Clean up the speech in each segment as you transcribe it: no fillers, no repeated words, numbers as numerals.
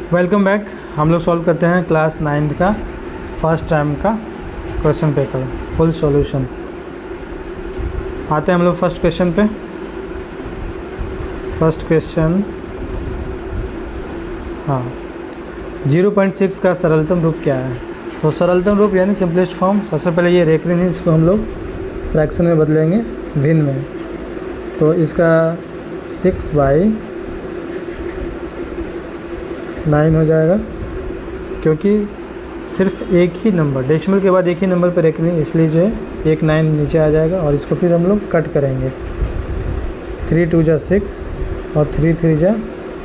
Welcome back. हम लोग solve करते हैं क्लास 9 का फर्स्ट टाइम का क्वेश्चन पेपर फुल सॉल्यूशन। आते हैं हम लोग फर्स्ट क्वेश्चन पे। फर्स्ट क्वेश्चन, हाँ, 0.6 का सरलतम रूप क्या है? तो सरलतम रूप यानी सिंपलेस्ट फॉर्म, सबसे पहले ये रेखनी है, इसको हम लोग फ्रैक्शन में बदलेंगे भिन्न में। तो इसका 6/9 हो जाएगा, क्योंकि सिर्फ एक ही नंबर डेसिमल के बाद एक ही नंबर पर रेखनी, इसलिए जो है 1 9 नीचे आ जाएगा। और इसको फिर हम लोग कट करेंगे, 3 2 जा 6 और 3 3 जा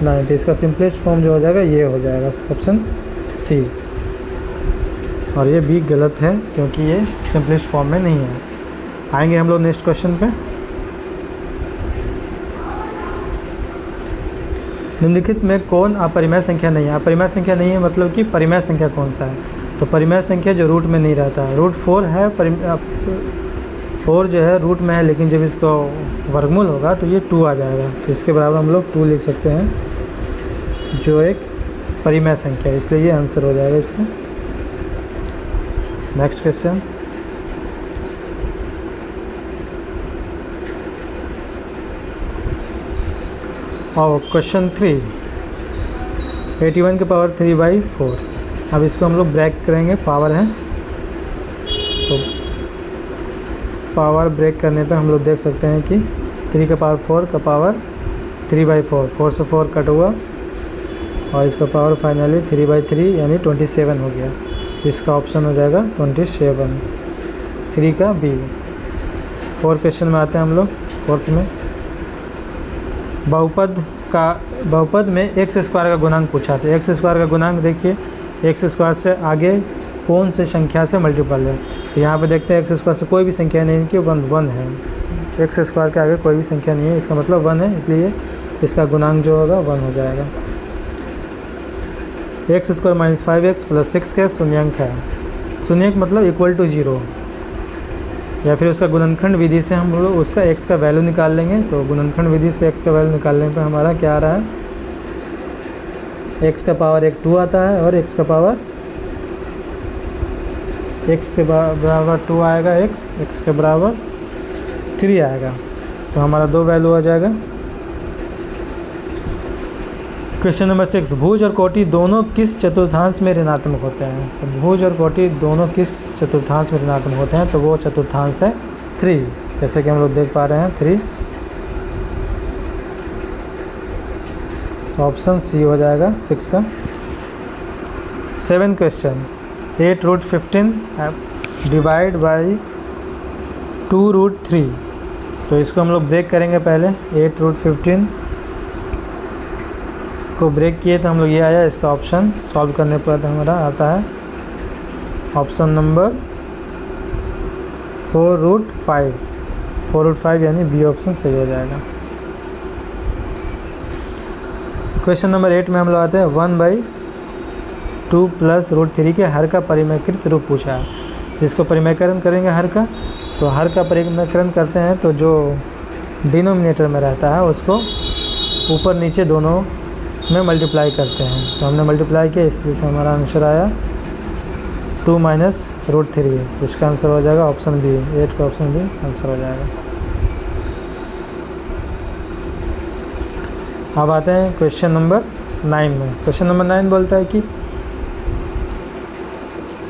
9। तो इसका सिंपलेस्ट फॉर्म जो हो जाएगा ये हो जाएगा ऑप्शन सी। और ये भी गलत है क्योंकि ये सिंपलेस्ट फॉर्म में नहीं है। आएंगे हम लोग नेक्स्ट क्वेश्चन पे। निम्नलिखित में कौन अपरिमेय संख्या नहीं है? अपरिमेय संख्या नहीं है मतलब कि परिमेय संख्या कौन सा है? तो परिमेय संख्या जो रूट में नहीं रहता है, रूट 4 है, 4 जो है रूट में है, लेकिन जब इसको वर्गमूल होगा तो ये 2 आ जाएगा। तो इसके बराबर हम लोग 2 लिख सकते हैं, जो एक परिमेय संख्या है, इसलिए ये आंसर हो जाएगा इसका। नेक्स्ट क्वेश्चन, और क्वेश्चन 3, 81 के पावर 3/4। अब इसको हम लोग ब्रेक करेंगे, पावर है तो पावर ब्रेक करने पे हम लोग देख सकते हैं कि 3 का पावर 4 का पावर 3/4, 4 से 4 कट हुआ और इसका पावर फाइनली 3/3 यानी 27 हो गया। इसका ऑप्शन हो जाएगा 27, 3 का बी। 4 क्वेश्चन में आते हैं हम लोग, फोर्थ में। बहुपद में x स्क्वायर का गुणांक पूछा। तो x स्क्वायर का गुणांक देखिए, x स्क्वायर से आगे कौन से संख्या से मल्टीपल है? तो यहाँ पे देखते हैं x स्क्वायर से कोई भी संख्या नहीं कि 1 है। x स्क्वायर के आगे कोई भी संख्या नहीं है, इसका मतलब 1 है, इसलिए इसका गुणांक जो होगा 1 हो जाएगा। x square minus 5x plus 6 का शून्यांक है। शून्यांक मतलब इक्वल टू 0, या फिर उसका गुणनखंड विधि से हम लोग उसका x का वैल्यू निकाल लेंगे। तो गुणनखंड विधि से x का वैल्यू निकालने पे हमारा क्या आ रहा है? x का पावर 2 आता है और x का पावर x के बराबर 2 आएगा, x के बराबर 3 आएगा। तो हमारा 2 वैल्यू आ जाएगा। क्वेश्चन नंबर 6, भुज और कोटि दोनों किस चतुर्थांश में ऋणात्मक होते हैं? तो भुज और कोटि दोनों किस चतुर्थांश में ऋणात्मक होते हैं? तो वो चतुर्थांश है 3, जैसे कि हम लोग देख पा रहे हैं 3। ऑप्शन सी हो जाएगा 6 का। 7 क्वेश्चन, 8√15 डिवाइड बाई 2√3। तो इसको हम लोग ब्रेक करेंगे पहले। 8√15 को ब्रेक किए तो हम लोग ये आया, इसका ऑप्शन सॉल्व करने पर हमारा आता है ऑप्शन नंबर 4√5। 4√5 यानी बी ऑप्शन सही हो जाएगा। क्वेश्चन नंबर 8 में हम लोग आते हैं 1/2 प्लस √3 के हर का परिमेयकृत रूप पूछा है। इसको परिमेयकरण करेंगे हर का। तो हर का परिमेयकरण करते हैं तो जो डिनोमिनेटर में रहता है उसको ऊपर नीचे दोनों में मल्टीप्लाई करते हैं। तो हमने मल्टीप्लाई किया, इसलिए से हमारा आंसर आया 2 माइनस √3। तो इसका आंसर हो जाएगा ऑप्शन बी, 8 का ऑप्शन बी आंसर हो जाएगा। अब आते हैं क्वेश्चन नंबर 9 में। क्वेश्चन नंबर 9 बोलता है कि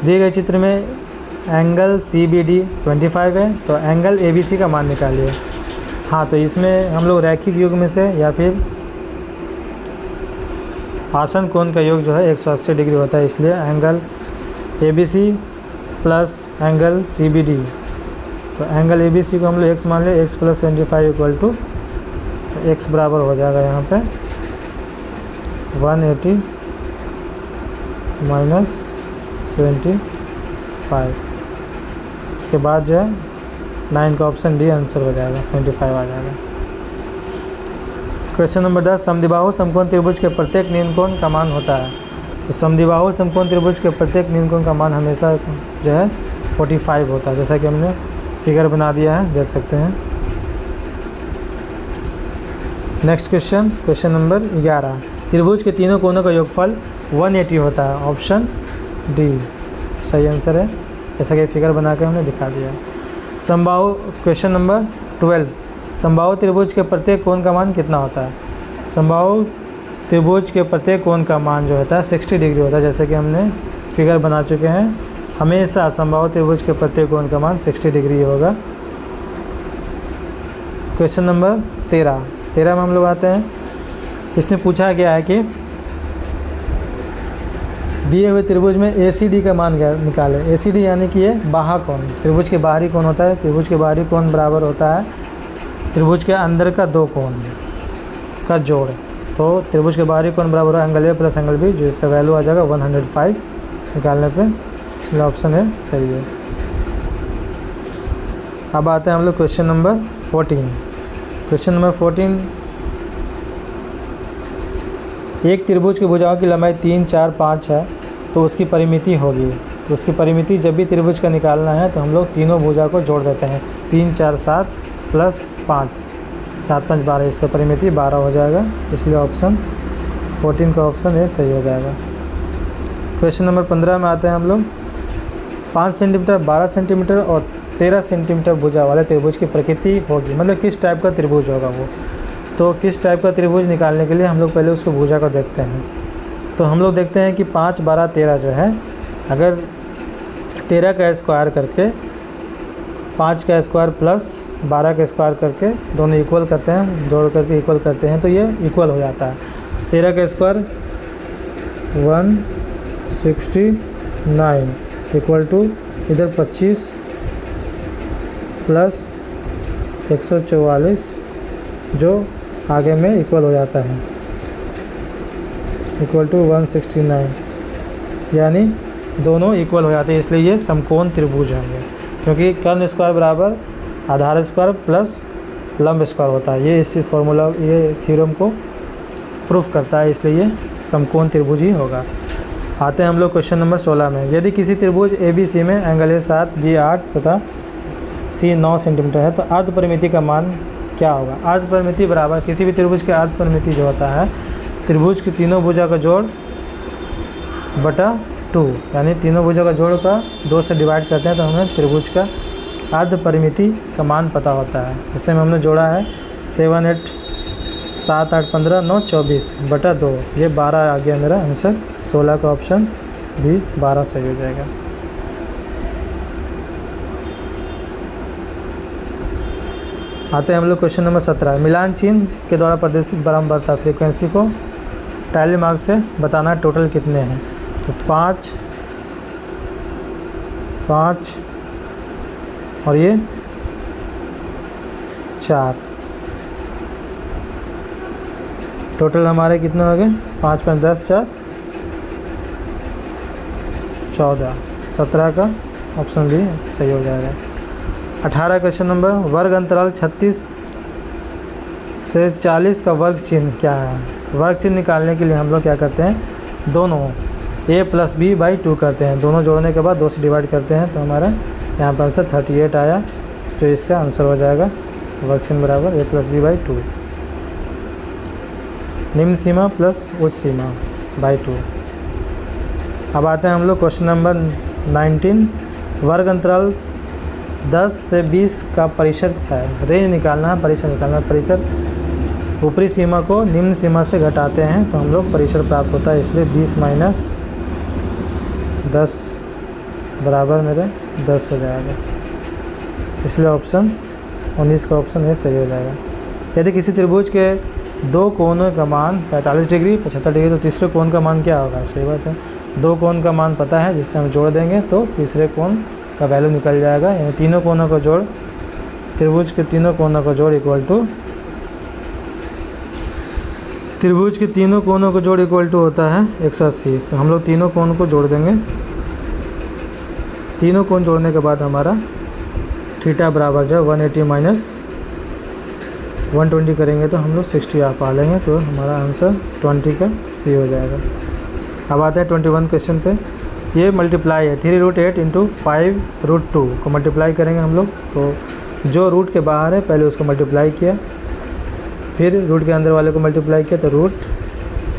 दिए गए चित्र में एंगल CBD 75 है, तो एंगल ABC का मान निकालिए। हाँ, तो इसमें हम लोग रैखिक योग में से या फिर आसन कोण का योग जो है 180 डिग्री होता है, इसलिए angle ABC plus angle CBD। तो एंगल ABC को हम लोग x मान लें, x plus 75 equal to x बराबर हो जाएगा यहाँ पे 180 माइनस 75। इसके बाद जो है 9 का ऑप्शन डी आंसर हो जाएगा, 75 आ जाएगा। क्वेश्चन नंबर 10, समद्विबाहु समकोण त्रिभुज के प्रत्येक न्यूनकोण का मान होता है। तो समद्विबाहु समकोण त्रिभुज के प्रत्येक न्यूनकोण का मान हमेशा जो है 45 होता है, जैसा कि हमने फिगर बना दिया है, देख सकते हैं। नेक्स्ट क्वेश्चन, क्वेश्चन नंबर 11, त्रिभुज के तीनों कोनों का योगफल 180 होता है। ऑप्शन डी सही आंसर है। जैसा कि फिगर बना के हमने दिखा दिया। समबाहु क्वेश्चन नंबर 12, समबाहु त्रिभुज के प्रत्येक कोण का मान कितना होता है? समबाहु त्रिभुज के प्रत्येक कोण का मान जो होता है 60 डिग्री होता है। जैसे कि हमने फिगर बना चुके हैं। हमेशा समबाहु त्रिभुज के प्रत्येक कोण का मान 60 डिग्री होगा। क्वेश्चन नंबर 13 में हम लोग आते हैं। इसमें पूछा गया है कि दिए हुए त्रिभुज में ACD का मान निकालें। ACD यानी कि ये बाह्य कोण, त्रिभुज के बाहरी कोण होता है। त्रिभुज के बाहरी कोण बराबर होता है त्रिभुज के अंदर का दो कोण का जोड़। तो त्रिभुज के बाहरी कोण बराबर है angle A plus angle B, जो इसका वैल्यू आ जाएगा 105 निकालने पे, इसलिए ऑप्शन है सही है। अब आते हैं हम लोग क्वेश्चन नंबर 14। क्वेश्चन नंबर 14, एक त्रिभुज की भुजाओं की लंबाई 3, 4, 5 है तो उसकी परिमिति होगी। तो उसकी परिमिति जब भी त्रिभुज का निकालना है तो हम लोग तीनों भुजा को जोड़ देते हैं। 3, 4, 7 प्लस 5, 7, 5, 12, इसका परिमिति 12 हो जाएगा। इसलिए ऑप्शन 14 का ऑप्शन है सही हो जाएगा। क्वेश्चन नंबर 15 में आते हैं हम लोग। 5 सेंटीमीटर, 12 सेंटीमीटर और 13 सेंटीमीटर भुजा वाले त्रिभुज की प्रकृति होगी, मतलब किस टाइप का त्रिभुज होगा वो। तो किस टाइप का त्रिभुज निकालने के लिए हम लोग पहले उसको भुजा को देखते हैं। तो हम लोग देखते हैं कि 5, 12, 13 जो है, अगर 13 का स्क्वायर करके 5 का स्क्वायर प्लस 12 का स्क्वायर करके दोनों इक्वल करते हैं, जोड़ करके इक्वल करते हैं तो ये इक्वल हो जाता है। 13 का स्क्वायर 169 इक्वल टू इधर 25 प्लस 144 जो आगे में इक्वल हो जाता है, इक्वल टू 169, यानी दोनों इक्वल हो जाते हैं। इसलिए ये समकोण त्रिभुज होंगे, क्योंकि कर्ण स्क्वायर बराबर आधार स्क्वायर प्लस लंब स्क्वायर होता है। ये इस फॉर्मूला, ये थ्योरम को प्रूफ करता है, इसलिए ये समकोण त्रिभुज ही होगा। आते हैं हम लोग क्वेश्चन नंबर 16 में। यदि किसी त्रिभुज ABC में एंगल A 7, B 8 तथा C 9 सेंटीमीटर है तो अर्ध परिमिति का मान क्या होगा? अर्ध परिमिति बराबर किसी भी त्रिभुज के अर्ध परिमिति जो होता है त्रिभुज की तीनों भुजा का जोड़ बटा 2, यानी तीनों भुजा का जोड़ का 2 से डिवाइड करते हैं तो हमें त्रिभुज का अर्ध परिमिति का मान पता होता है। इससे में हमने जोड़ा है 7, 8, 7, 8, 15, 9, 24 बटा 2, ये 12 आ गया मेरा आंसर। 16 का ऑप्शन भी 12 सही हो जाएगा। आते हैं हम लोग क्वेश्चन नंबर 17। मिलान चिन्ह के द्वारा प्रदर्शित बारंबारता फ्रीक्वेंसी को टैली मार्क से बताना, टोटल कितने हैं? तो 5 और ये 4, टोटल हमारे कितने हो गए? 5, 5, 10, 4, 14, 17 का ऑप्शन भी सही हो जाएगा। 18 क्वेश्चन नंबर, वर्ग अंतराल 36 से 40 का वर्ग चिन्ह क्या है? वर्ग चिन्ह निकालने के लिए हम लोग क्या करते हैं, दोनों A प्लस B बाई 2 करते हैं। दोनों जोड़ने के बाद 2 से डिवाइड करते हैं तो हमारा यहाँ पर आंसर 38 आया, जो इसका आंसर हो जाएगा। वर्ग चिन्ह बराबर A प्लस B बाई 2, निम्न सीमा प्लस उच्च सीमा बाई 2। अब आते हैं हम लोग क्वेश्चन नंबर 19। वर्ग अंतराल 10 से 20 का परिसर है। रेंज निकालना है, परिसर निकालना है। परिसर ऊपरी सीमा को निम्न सीमा से घटाते हैं तो हम लोग परिसर प्राप्त होता है। इसलिए 20 माइनस 10 बराबर मेरे 10 हो जाएगा। इसलिए ऑप्शन 19 का ऑप्शन है सही हो जाएगा। यदि किसी त्रिभुज के दो कोणों का मान 45 डिग्री, 75 डिग्री, तो तीसरे कोण का मान क्या होगा? सही बात है, दो कोण का मान पता है, जिससे हम जोड़ देंगे तो तीसरे कोण का वैल्यू निकल जाएगा। यानी तीनों कोनों का जोड़, त्रिभुज के तीनों कोनों का जोड़ इक्वल टू, त्रिभुज के तीनों कोनों का जोड़ इक्वल टू होता है 180। तो हम लोग तीनों कोण को जोड़ देंगे। तीनों कोण जोड़ने के बाद हमारा थीटा बराबर जो है 180 माइनस 120 करेंगे तो हम लोग 60 आ पा लेंगे। तो हमारा आंसर 20 का सी हो जाएगा। अब आते हैं 21 क्वेश्चन पे। ये मल्टीप्लाई है, 3√8 इंटू 5√2 को मल्टीप्लाई करेंगे हम लोग। तो जो रूट के बाहर है पहले उसको मल्टीप्लाई किया, फिर रूट के अंदर वाले को मल्टीप्लाई किया तो रूट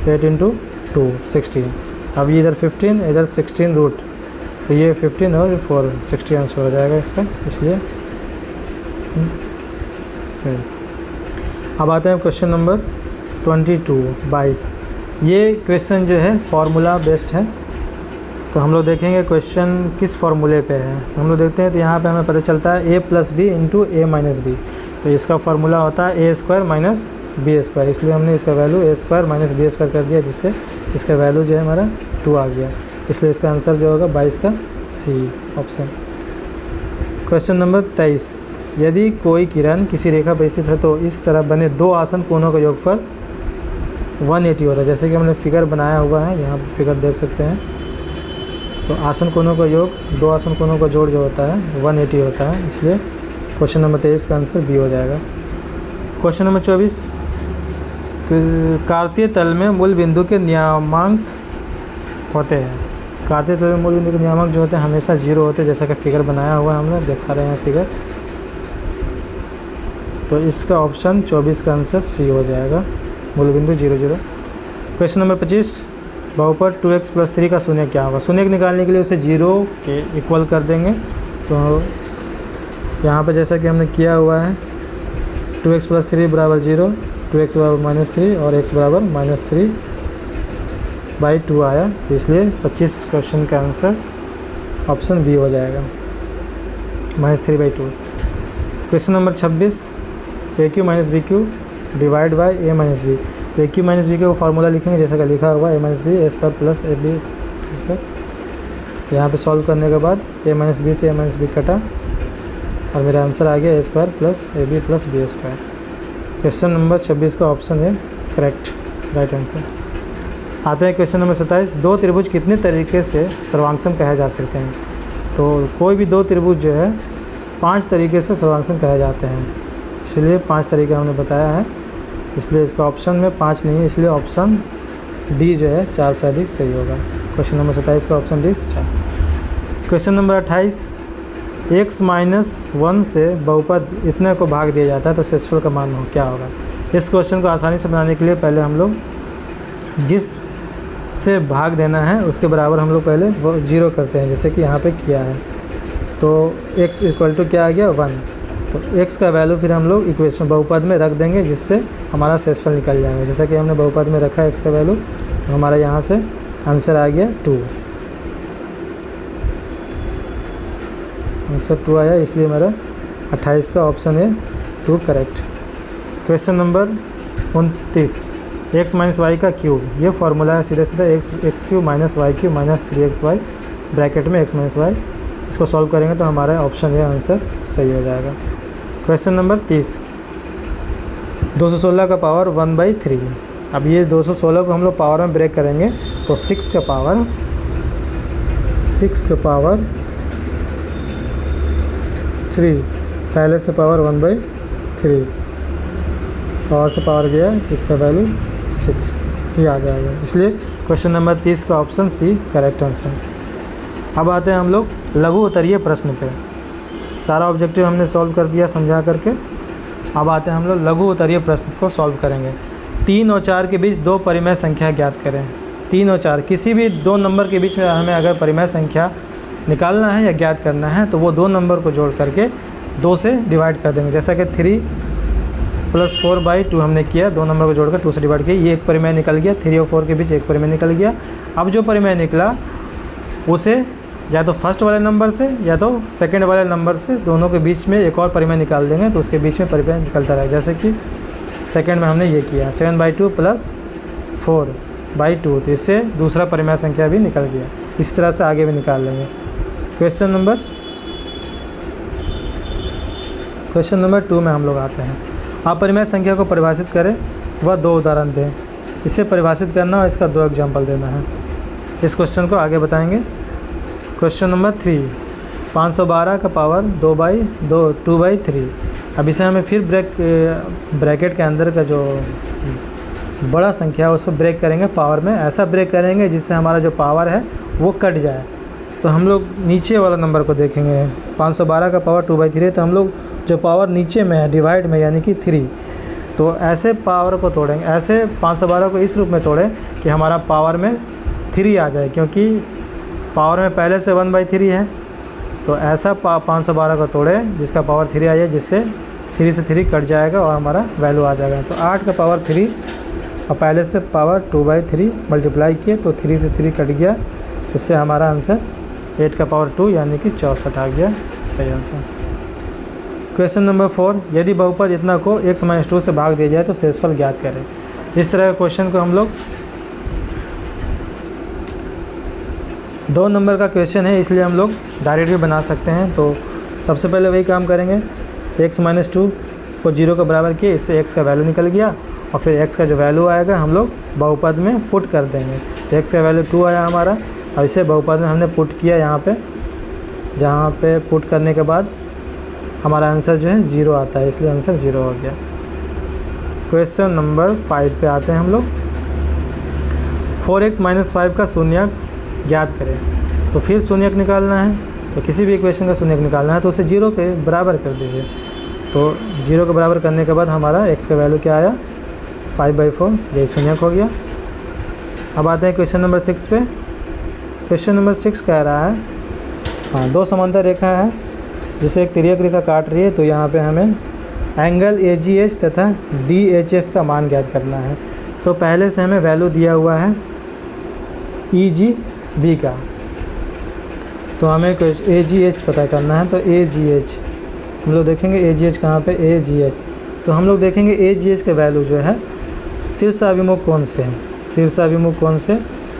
8 इंटू 2 16। अब ये इधर 15 इधर 16 रूट, तो ये 15 और 4 60 आंसर हो जाएगा इसका, इसलिए अब आते हैं क्वेश्चन नंबर 22। ये क्वेश्चन जो है फार्मूला बेस्ड है, तो हम लोग देखेंगे क्वेश्चन किस फार्मूले पे है। तो हम लोग देखते हैं, तो यहाँ पे हमें पता चलता है a + b into a - b, तो इसका फार्मूला होता है a² - b², इसलिए हमने इसका वैल्यू a² - b² कर दिया, जिससे इसका वैल्यू जो है हमारा 2 आ गया, इसलिए इसका आंसर जो होगा 22 का C ऑप्शन। Question number 23। यदि कोई किरण किसी रेखा पर स्थित है तो इस तरह बने दो आसन कोणों का योगफल 180 होता है। जैसे कि हमने फिगर बनाया हुआ है, यहाँ पर फिगर देख सकते हैं। तो आसन कोणों का योग, दो आसन कोणों का जोड़ जो होता है 180 होता है, इसलिए क्वेश्चन नंबर 23 का आंसर बी हो जाएगा। Question number 24। कार्तीय तल में मूल बिंदु के नियामक होते हैं। कार्तीय तल में मूल बिंदु के नियामक जो होते हैं हमेशा 0 होते हैं, जैसा कि फिगर बनाया हुआ है, हमने दिखा रहे हैं फिगर। तो इसका ऑप्शन 24 का आंसर सी हो जाएगा, मूल बिंदु 0 0। Question number 25। बहुपद 2x + 3 का शून्य क्या होगा। शून्य निकालने के लिए उसे 0 के इक्वल कर देंगे। तो यहाँ पर जैसा कि हमने किया हुआ है, 2x + 3 = 0, 2x = -3 और x = -3/2 आया, तो इसलिए 25 क्वेश्चन का आंसर ऑप्शन बी हो जाएगा, -3/2। Question number 26। AQ - BQ divide by A - B। तो AQ - BQ को फार्मूला लिखेंगे जैसा कि लिखा हुआ है, A - B A² + AB²। यहाँ पे सॉल्व करने के बाद A - B से A - B कटा और मेरा आंसर आ गया A² + AB + B²। Question number 26 का ऑप्शन है करेक्ट, राइट आंसर। आते हैं क्वेश्चन नंबर 27। दो त्रिभुज कितने तरीके से सर्वांगसम कहे जा सकते हैं। तो कोई भी दो त्रिभुज जो है 5 तरीके से सर्वांगसम कहे जाते हैं, इसलिए 5 तरीके हमने बताया है, इसलिए इसका ऑप्शन में 5 नहीं है, इसलिए ऑप्शन डी जो है 4 से अधिक सही होगा। क्वेश्चन नंबर 27 का option D 4। Question number 28। x - 1 से बहुपद इतने को भाग दिया जाता है तो शेषफल का मान हो क्या होगा। इस क्वेश्चन को आसानी से बनाने के लिए पहले हम लोग जिस से भाग देना है उसके बराबर हम लोग पहले 0 करते हैं, जैसे कि यहाँ पे किया है। तो x = क्या आ गया 1, तो x का वैल्यू फिर हम लोग इक्वेशन बहुपद में रख देंगे, जिससे हमारा शेषफल निकल जाएगा। जैसा कि हमने बहुपद में रखा है x का वैल्यू, तो हमारा यहाँ से आंसर आ गया 2, आंसर 2 आया, इसलिए मेरा 28 का ऑप्शन है 2 correct. Question number 29। x - y का क्यूब, ये फार्मूला है सीधा सीधा x³ - y³ - 3xy ब्रैकेट में x - y। इसको सॉल्व करेंगे तो हमारा ऑप्शन ये आंसर सही हो जाएगा। Question number 30। 216 का पावर 1/3। अब ये 216 को हम लोग पावर में ब्रेक करेंगे, तो 6 का पावर 3, पहले से पावर 1/3, पावर से पावर गया तो इसका वैल्यू 6 ये आ जाएगा, इसलिए क्वेश्चन नंबर 30 का ऑप्शन सी करेक्ट आंसर। अब आते हैं हम लोग लघु उत्तरीय प्रश्न पे। सारा ऑब्जेक्टिव हमने सॉल्व कर दिया समझा करके। अब आते हैं हम लोग लघु उत्तरीय प्रश्न को सॉल्व करेंगे। 3 और 4 के बीच 2 परिमेय संख्या ज्ञात करें। 3 और 4 किसी भी 2 नंबर के बीच में हमें अगर परिमेय संख्या निकालना है या ज्ञात करना है, तो वो 2 नंबर को जोड़ करके 2 से डिवाइड कर देंगे। जैसा कि 3 + 4/2 हमने किया, 2 नंबर को जोड़कर 2 से डिवाइड किया, ये एक परिमेय निकल गया। 3 और 4 के बीच एक परिमेय निकल गया। अब जो परिमेय निकला उसे या तो फर्स्ट वाले नंबर से या तो सेकंड वाले नंबर से, दोनों के बीच में एक और परिमेय निकाल देंगे, तो उसके बीच में परिमेय निकलता रहेगा। जैसे कि सेकंड में हमने ये किया 7/2 + 4/2, तो इससे दूसरा परिमेय संख्या भी निकल गया। इस तरह से आगे भी निकाल लेंगे। क्वेश्चन नंबर 2 में हम लोग आते हैं। आप परिमेय संख्या को परिभाषित करें व 2 उदाहरण दें। इसे परिभाषित करना और इसका 2 एग्जाम्पल देना है। इस क्वेश्चन को आगे बताएंगे। Question number 3। 512 का पावर 2/3। अब इसे हमें फिर ब्रैकेट के अंदर का जो बड़ा संख्या है उसको ब्रेक करेंगे पावर में। ऐसा ब्रेक करेंगे जिससे हमारा जो पावर है वो कट जाए। तो हम लोग नीचे वाला नंबर को देखेंगे। 512 का पावर 2/3 है, तो हम लोग जो पावर नीचे में है डिवाइड में, यानी कि 3, तो ऐसे पावर को तोड़ेंगे, ऐसे 512 को इस रूप में तोड़ें कि हमारा पावर में 3 आ जाए, क्योंकि पावर में पहले से 1/3 है। तो ऐसा 512 को तोड़े जिसका पावर 3 आ जाए, जिससे 3 से 3 कट जाएगा और हमारा वैल्यू आ जाएगा। तो 8 का पावर 3 और पहले से पावर 2/3 मल्टीप्लाई किए तो 3 से 3 कट गया, इससे हमारा आंसर 8 का पावर 2 यानी कि 64 आ गया सही आंसर। क्वेश्चन नंबर 4, यदि बहुपद इतना को x - 2 से भाग दिया जाए तो शेषफल ज्ञात करें। इस तरह के क्वेश्चन को हम लोग 2 नंबर का क्वेश्चन है, इसलिए हम लोग डायरेक्ट भी बना सकते हैं। तो सबसे पहले वही काम करेंगे, x - 2 को 0 के बराबर किए, इससे x का वैल्यू निकल गया और फिर x का जो वैल्यू आएगा हम लोग बहुपद में पुट कर देंगे। x का वैल्यू 2 आया हमारा, और इसे बहुपद में हमने पुट किया यहाँ पे, जहाँ पे पुट करने के बाद हमारा आंसर जो है 0 आता है, इसलिए आंसर 0 हो गया। क्वेश्चन नंबर 5 पे आते हैं हम लोग। 4x - 5 का शून्यक ज्ञात करें। तो फिर शून्यक निकालना है, तो किसी भी इक्वेशन का शून्यक निकालना है तो उसे 0 के बराबर कर दीजिए। तो 0 के बराबर करने के बाद हमारा x का वैल्यू क्या आया, 5/4, ये शून्यक हो गया। अब आते हैं क्वेश्चन नंबर 6 पे। क्वेश्चन नंबर 6 कह रहा है, हाँ, 2 समांतर रेखा है जिसे एक तिर्यक रेखा काट रही है। तो यहाँ पे हमें एंगल AGH तथा DHF का मान ज्ञात करना है। तो पहले से हमें वैल्यू दिया हुआ है EGB का, तो हमें AGH पता करना है। तो AGH हम लोग देखेंगे, AGH कहाँ पे, AGH। तो हम लोग देखेंगे AGH का वैल्यू जो है शीर्षाभिमुख कोण से है, शीर्षाभिमुख कोण से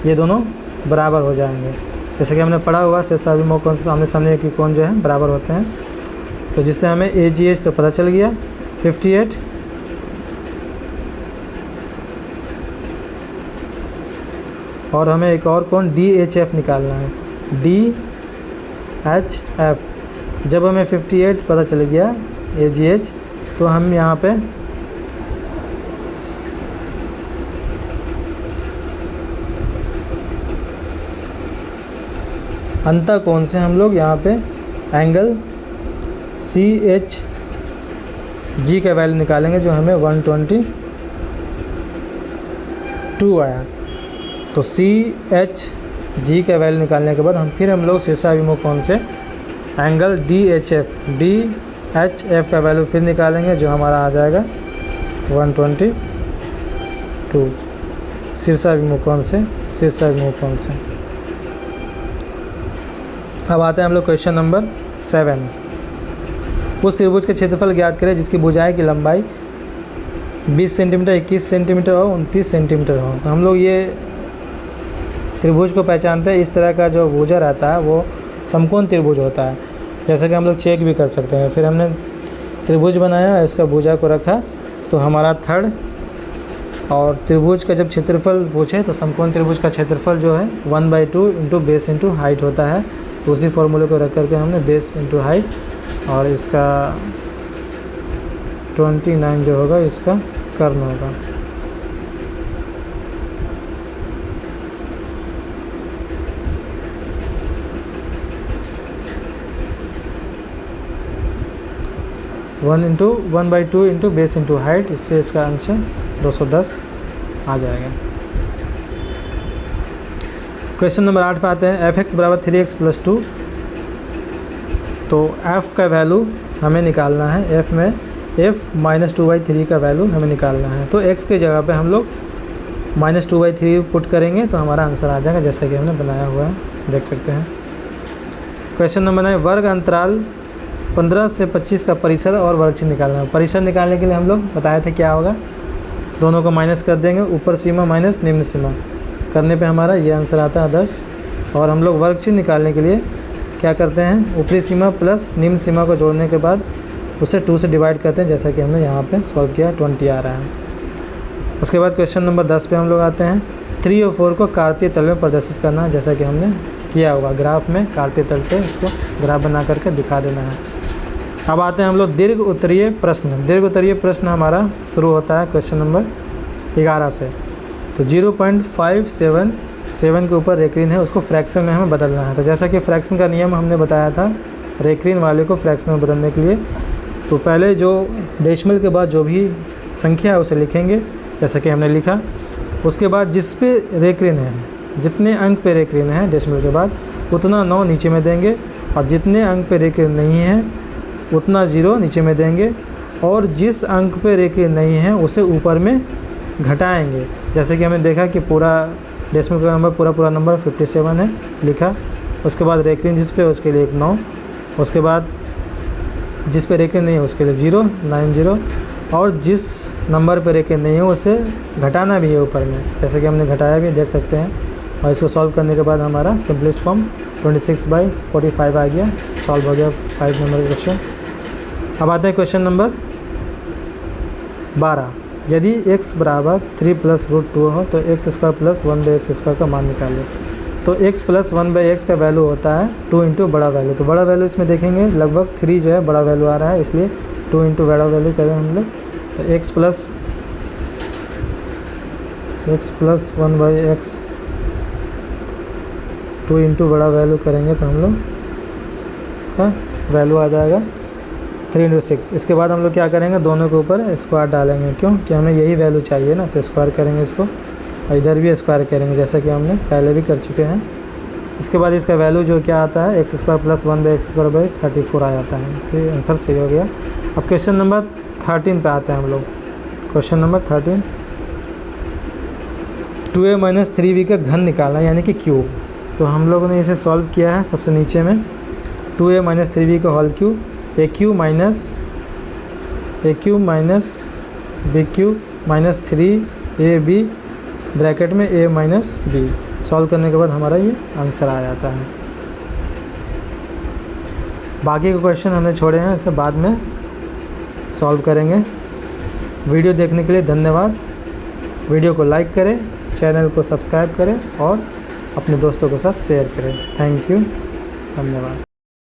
ये दोनों बराबर हो जाएंगे। जैसे कि हमने पढ़ा हुआ शीर्षाभिमुख कोण से आमने सामने के कोण जो है बराबर होते हैं। तो जिससे हमें AGH तो पता चल गया 58, और हमें एक और कोण DHF निकालना है, DHF। जब हमें 58 पता चल गया AGH, तो हम यहाँ पे अंतःकोण से हम लोग यहाँ पे एंगल CHG का वैल्यू निकालेंगे, जो हमें 122 आया। तो CHG का वैल्यू निकालने के बाद हम लोग शीर्षाभिमुख कोण से एंगल DHF का वैल्यू फिर निकालेंगे, जो हमारा आ जाएगा 122 शीर्षाभिमुख कोण से। अब आते हैं हम लोग क्वेश्चन नंबर 7। उस त्रिभुज के क्षेत्रफल ज्ञात करें जिसकी भुजाएं की लंबाई 20 सेंटीमीटर, 21 सेंटीमीटर और 29 सेंटीमीटर हो। तो हम लोग ये त्रिभुज को पहचानते हैं, इस तरह का जो भुजा रहता है वो समकोण त्रिभुज होता है, जैसे कि हम लोग चेक भी कर सकते हैं। फिर हमने त्रिभुज बनाया, इसका भुजा को रखा, तो हमारा थर्ड, और त्रिभुज का जब क्षेत्रफल पूछे तो समकोण त्रिभुज का क्षेत्रफल जो है 1/2 इंटू बेस इंटू हाइट होता है। तो उसी फॉर्मूले को रख करके हमने बेस इंटू हाइट, और इसका 29 जो होगा इसका कर्ण होगा। One into 1/2 into base into height, इससे इसका आंसर 210 आ जाएगा। क्वेश्चन नंबर 8 पे आते हैं। fx बराबर 3x + 2। तो f का वैल्यू हमें निकालना है, f में f - 2/3 का वैल्यू हमें निकालना है। तो x के जगह पे हम लोग -2/3 पुट करेंगे तो हमारा आंसर आ जाएगा, जैसा कि हमने बनाया हुआ है, देख सकते हैं। क्वेश्चन नंबर 9, वर्ग अंतराल 15 से 25 का परिसर और वर्गचिन्ह निकालना है। परिसर निकालने के लिए हम लोग बताए थे क्या होगा, दोनों को माइनस कर देंगे, ऊपर सीमा माइनस निम्न सीमा करने पे हमारा ये आंसर आता है 10। और हम लोग वर्गचिन्ह निकालने के लिए क्या करते हैं, ऊपरी सीमा प्लस निम्न सीमा को जोड़ने के बाद उसे 2 से डिवाइड करते हैं, जैसा कि हमने यहाँ पे सॉल्व किया, 20 आ रहा है। उसके बाद क्वेश्चन नंबर 10 पे हम लोग आते हैं। 3 और 4 को कार्तीय तल में प्रदर्शित करना, जैसा कि हमने किया हुआ ग्राफ में कार्तीय तल पे इसको ग्राफ बना करके दिखा देना है। अब आते हैं हम लोग दीर्घ उत्तरीय प्रश्न। दीर्घ उत्तरीय प्रश्न हमारा शुरू होता है क्वेश्चन नंबर 11 से। तो 0.577 के ऊपर रेखरीन है, उसको फ्रैक्शन में हमें बदलना है। तो जैसा कि फ्रैक्शन का नियम हमने बताया था रेखरीन वाले को फ्रैक्शन में बदलने के लिए, तो पहले जो डेसिमल के बाद जो भी संख्या है उसे लिखेंगे जैसा कि हमने लिखा। उसके बाद जिस पे रेख ऋण है, जितने अंक पे रेख ऋण है डेसिमल के बाद उतना 9 नीचे में देंगे, और जितने अंक पे रेख ऋण नहीं है उतना 0 नीचे में देंगे, और जिस अंक पे रेख ऋण नहीं है उसे ऊपर में घटाएंगे। जैसे कि हमने देखा कि पूरा डेसिमल का नंबर पूरा नंबर 57 है, लिखा। उसके बाद रेख ऋण जिस पे उसके लिए 9, उसके बाद जिस पे रेख ऋण नहीं है उसके लिए 0 90, और जिस नंबर पे रेख ऋण नहीं है उसे घटाना भी है ऊपर में, जैसे कि हमने घटाया भी देख सकते हैं। और इसको सॉल्व करने के बाद हमारा सिंपलेस्ट फॉर्म 26/45 आ गया, सॉल्व हो गया 5 नंबर का क्वेश्चन। अब आते हैं क्वेश्चन नंबर 12। यदि x बराबर 3 + √2 हो तो x² + 1/x² का मान निकालें। तो x + 1/x का वैल्यू होता है 2 इंटू बड़ा वैल्यू। तो बड़ा वैल्यू इसमें देखेंगे लगभग 3 जो है बड़ा वैल्यू आ रहा है, इसलिए 2 इंटू बड़ा वैल्यू करें हम लोग। तो x + 1/x 2 इंटू बड़ा वैल्यू करेंगे तो हम लोग का वैल्यू आ जाएगा 3 × 6। इसके बाद हम लोग क्या करेंगे, दोनों के ऊपर स्क्वायर डालेंगे, क्यों कि हमें यही वैल्यू चाहिए ना, तो स्क्वायर करेंगे इसको, और इधर भी स्क्वायर करेंगे जैसा कि हमने पहले भी कर चुके हैं। इसके बाद इसका वैल्यू जो क्या आता है x² + 1/x² 34 आ जाता है, इसलिए आंसर सही हो गया। अब क्वेश्चन नंबर 13 पे आते हैं हम लोग। क्वेश्चन नंबर 13, 2a - 3b का घन निकालना यानी कि क्यूब। तो हम लोगों ने इसे सॉल्व किया है। सबसे नीचे में 2a - 3b का whole cube, a³ - b³ - 3ab bracket में a - b। सॉल्व करने के बाद हमारा ये आंसर आ जाता है। बाकी के क्वेश्चन हमने छोड़े हैं, इसे बाद में सॉल्व करेंगे। वीडियो देखने के लिए धन्यवाद। वीडियो को लाइक करें, चैनल को सब्सक्राइब करें और अपने दोस्तों के साथ शेयर करें। थैंक यू, धन्यवाद।